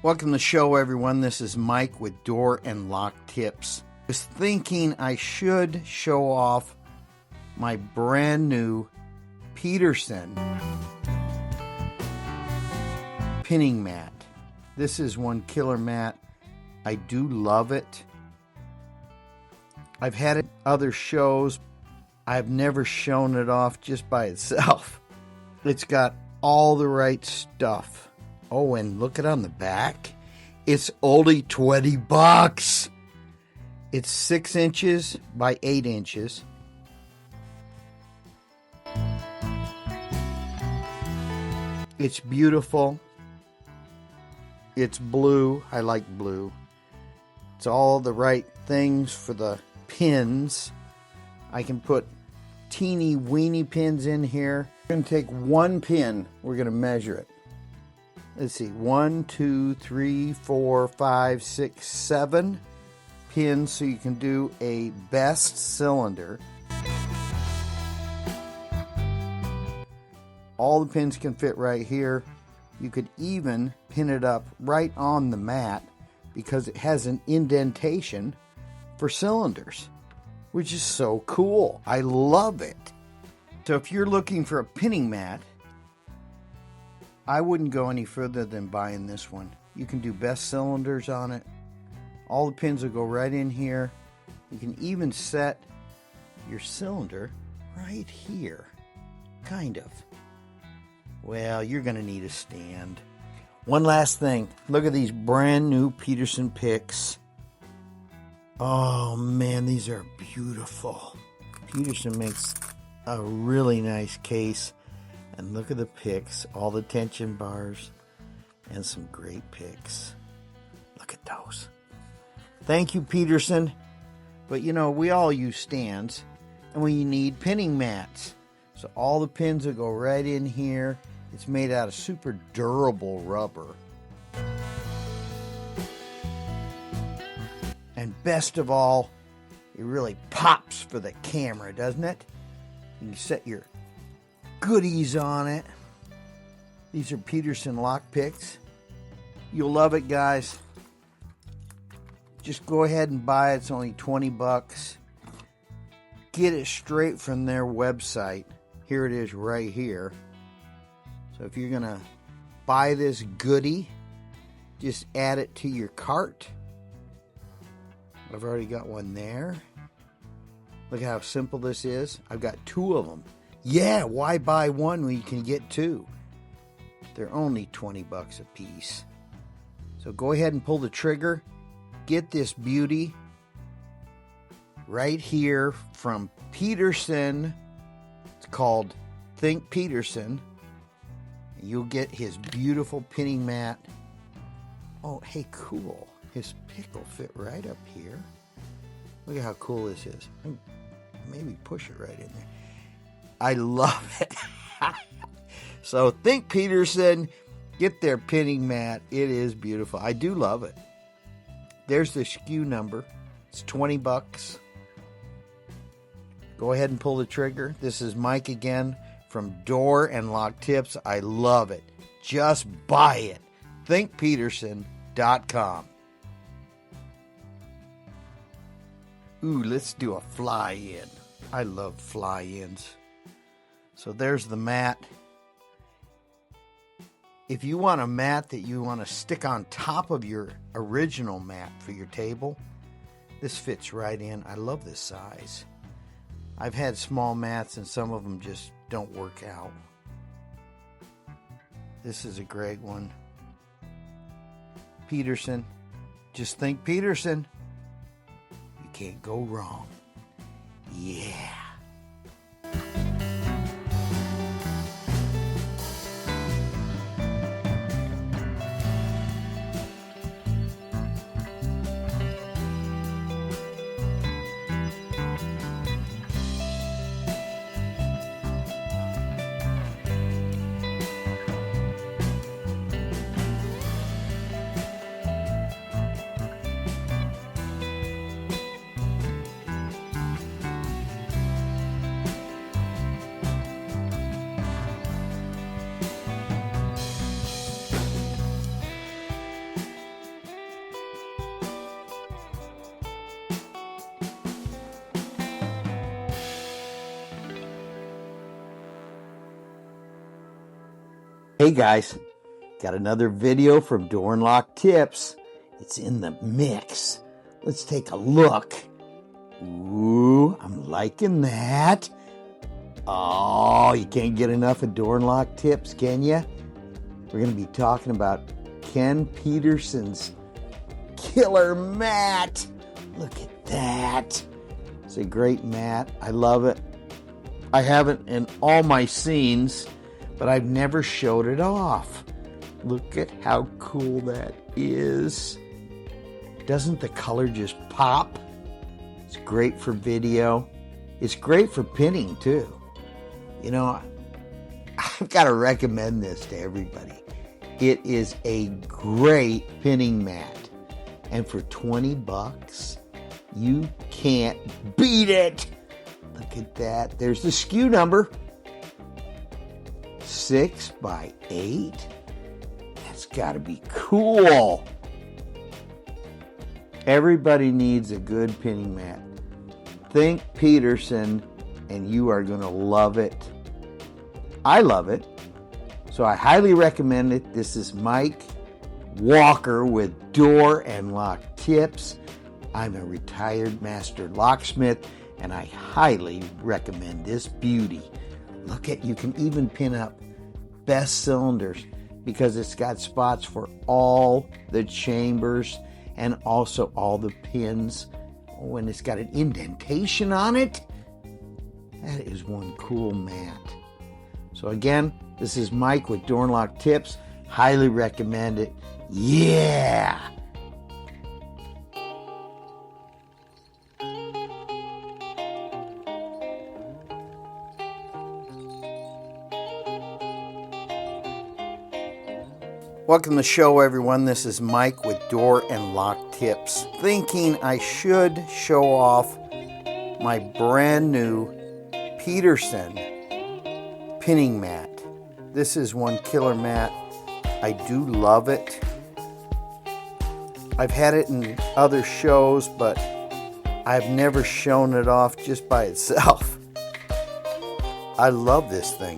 Welcome to the show, everyone. This is Mike with Door and Lock Tips. I was thinking I should show off my brand new Peterson Pinning Mat. This is one killer mat. I do love it. I've had it other shows. I've never shown it off just by itself. It's got all the right stuff. Oh, and look at on the back. It's only $20. It's 6 inches by 8 inches. It's beautiful. It's blue. I like blue. It's all the right things for the pins. I can put teeny weeny pins in here. We're going to take one pin. We're going to measure it. Let's see, 1, 2, 3, 4, 5, 6, 7 pins, so you can do a best cylinder. All the pins can fit right here. You could even pin it up right on the mat because it has an indentation for cylinders, which is so cool. I love it. So if you're looking for a pinning mat, I wouldn't go any further than buying this one. You can do best cylinders on it. All the pins will go right in here. You can even set your cylinder right here. Kind of. Well, you're going to need a stand. One last thing. Look at these brand new Peterson picks. Oh man, these are beautiful. Peterson makes a really nice case. And look at the picks, all the tension bars, and some great picks. Look at those. Thank you, Peterson. But you know, we all use stands, and we need pinning mats. So all the pins will go right in here. It's made out of super durable rubber. And best of all, it really pops for the camera, doesn't it? You can set your goodies on it. These are Peterson lock picks. You'll love it, guys. Just go ahead and buy it. It's only $20. Get it straight from their website. Here it is right here. So if you're gonna buy this goodie, just add it to your cart. I've already got one there. Look how simple this is. I've got 2 of them. Yeah, why buy one when you can get 2? They're only $20 a piece. So go ahead and pull the trigger. Get this beauty right here from Peterson. It's called Think Peterson. You'll get his beautiful pinning mat. Oh, hey, cool. His pick will fit right up here. Look at how cool this is. Maybe push it right in there. I love it. So Think Peterson, get their pinning mat. It is beautiful. I do love it. There's the SKU number. It's $20. Go ahead and pull the trigger. This is Mike again from Door and Lock Tips. I love it. Just buy it. ThinkPeterson.com. Ooh, let's do a fly-in. I love fly-ins. So there's the mat. If you want a mat that you want to stick on top of your original mat for your table, this fits right in. I love this size. I've had small mats and some of them just don't work out. This is a great one. Peterson. Just think Peterson. You can't go wrong. Yeah. Hey guys, got another video from Door and Lock Tips. It's in the mix. Let's take a look. Ooh, I'm liking that. Oh, you can't get enough of Door and Lock Tips, can you? We're going to be talking about Ken Peterson's killer mat. Look at that. It's a great mat. I love it. I have it in all my scenes, but I've never showed it off. Look at how cool that is. Doesn't the color just pop? It's great for video. It's great for pinning too. You know, I've got to recommend this to everybody. It is a great pinning mat. And for $20, you can't beat it. Look at that. There's the SKU number. 6x8. That's got to be cool. Everybody needs a good pinning mat. Think Peterson and you are going to love it. I love it. So I highly recommend it. This is Mike Walker with Door and Lock Tips. I'm a retired master locksmith and I highly recommend this beauty. Look at, you can even pin up best cylinders because it's got spots for all the chambers and also all the pins. When it's got an indentation on it, that is one cool mat. So again, this is Mike with Door and Lock Tips. Highly recommend it. Yeah! Welcome to the show, everyone. This is Mike with Door and Lock Tips. Thinking I should show off my brand new Peterson pinning mat. This is one killer mat. I do love it. I've had it in other shows, but I've never shown it off just by itself. I love this thing.